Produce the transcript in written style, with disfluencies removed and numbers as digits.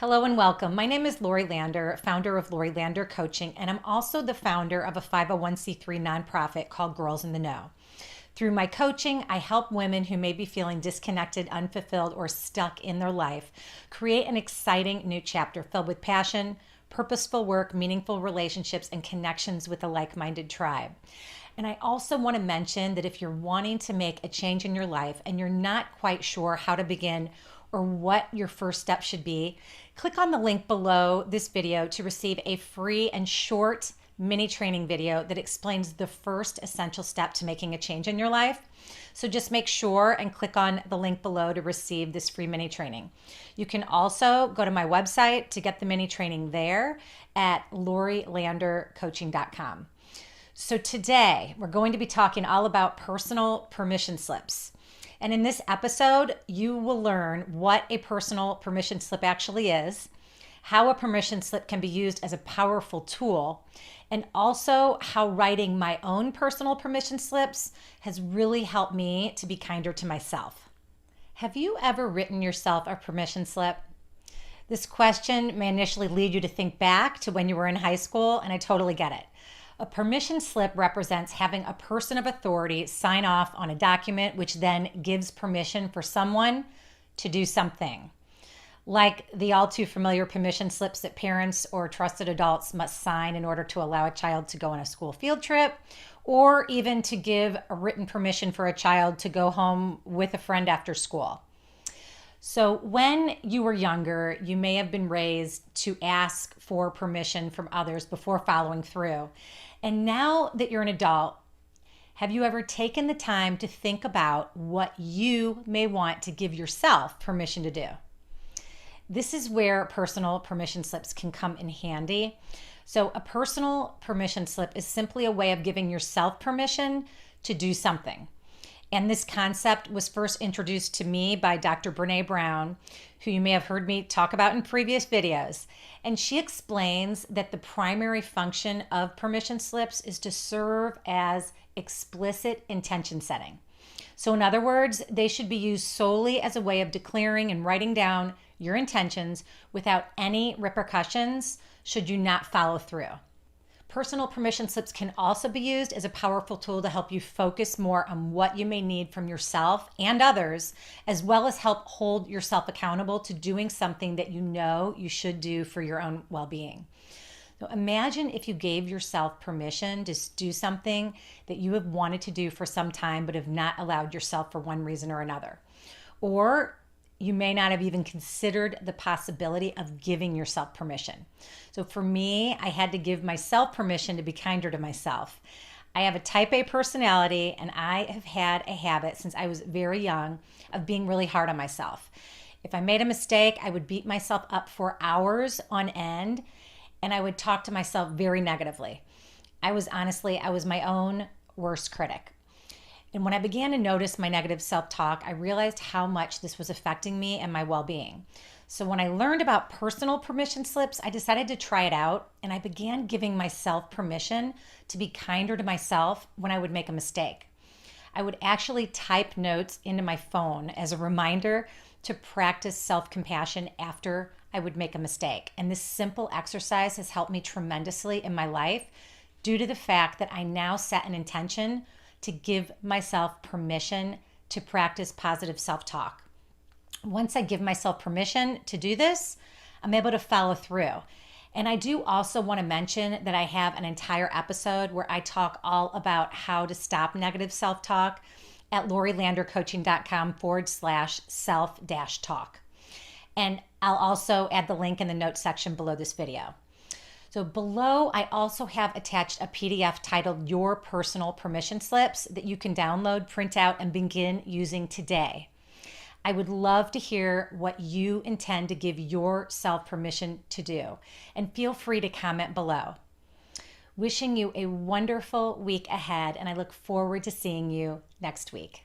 Hello and welcome. My name is Lori Lander, founder of Lori Lander Coaching, and I'm also the founder of a 501c3 nonprofit called Girls in the Know. Through my coaching, I help women who may be feeling disconnected, unfulfilled, or stuck in their life create an exciting new chapter filled with passion, purposeful work, meaningful relationships, and connections with a like-minded tribe. And I also want to mention that if you're wanting to make a change in your life and you're not quite sure how to begin or what your first step should be, click on the link below this video to receive a free and short mini training video that explains the first essential step to making a change in your life. So just make sure and click on the link below to receive this free mini training. You can also go to my website to get the mini training there at lorilandercoaching.com. So today we're going to be talking all about personal permission slips. And in this episode, you will learn what a personal permission slip actually is, how a permission slip can be used as a powerful tool, and also how writing my own personal permission slips has really helped me to be kinder to myself. Have you ever written yourself a permission slip? This question may initially lead you to think back to when you were in high school, and I totally get it. A permission slip represents having a person of authority sign off on a document which then gives permission for someone to do something. Like the all too familiar permission slips that parents or trusted adults must sign in order to allow a child to go on a school field trip, or even to give a written permission for a child to go home with a friend after school. So when you were younger, you may have been raised to ask for permission from others before following through. And now that you're an adult, have you ever taken the time to think about what you may want to give yourself permission to do? This is where personal permission slips can come in handy. So a personal permission slip is simply a way of giving yourself permission to do something. And this concept was first introduced to me by Dr. Brené Brown, who you may have heard me talk about in previous videos. And she explains that the primary function of permission slips is to serve as explicit intention setting. So in other words, they should be used solely as a way of declaring and writing down your intentions without any repercussions should you not follow through. Personal permission slips can also be used as a powerful tool to help you focus more on what you may need from yourself and others, as well as help hold yourself accountable to doing something that you know you should do for your own well-being. So imagine if you gave yourself permission to do something that you have wanted to do for some time but have not allowed yourself for one reason or another. Or you may not have even considered the possibility of giving yourself permission. So for me, I had to give myself permission to be kinder to myself. I have a type A personality, and I have had a habit since I was very young of being really hard on myself. If I made a mistake, I would beat myself up for hours on end, and I would talk to myself very negatively. I was my own worst critic. And when I began to notice my negative self-talk, I realized how much this was affecting me and my well-being. So when I learned about personal permission slips, I decided to try it out, and I began giving myself permission to be kinder to myself when I would make a mistake. I would actually type notes into my phone as a reminder to practice self-compassion after I would make a mistake. And this simple exercise has helped me tremendously in my life due to the fact that I now set an intention to give myself permission to practice positive self-talk. Once I give myself permission to do this, I'm able to follow through. And I do also want to mention that I have an entire episode where I talk all about how to stop negative self-talk at lorilandercoaching.com/self-talk. And I'll also add the link in the notes section below this video. So below, I also have attached a PDF titled Your Personal Permission Slips that you can download, print out, and begin using today. I would love to hear what you intend to give yourself permission to do, and feel free to comment below. Wishing you a wonderful week ahead, and I look forward to seeing you next week.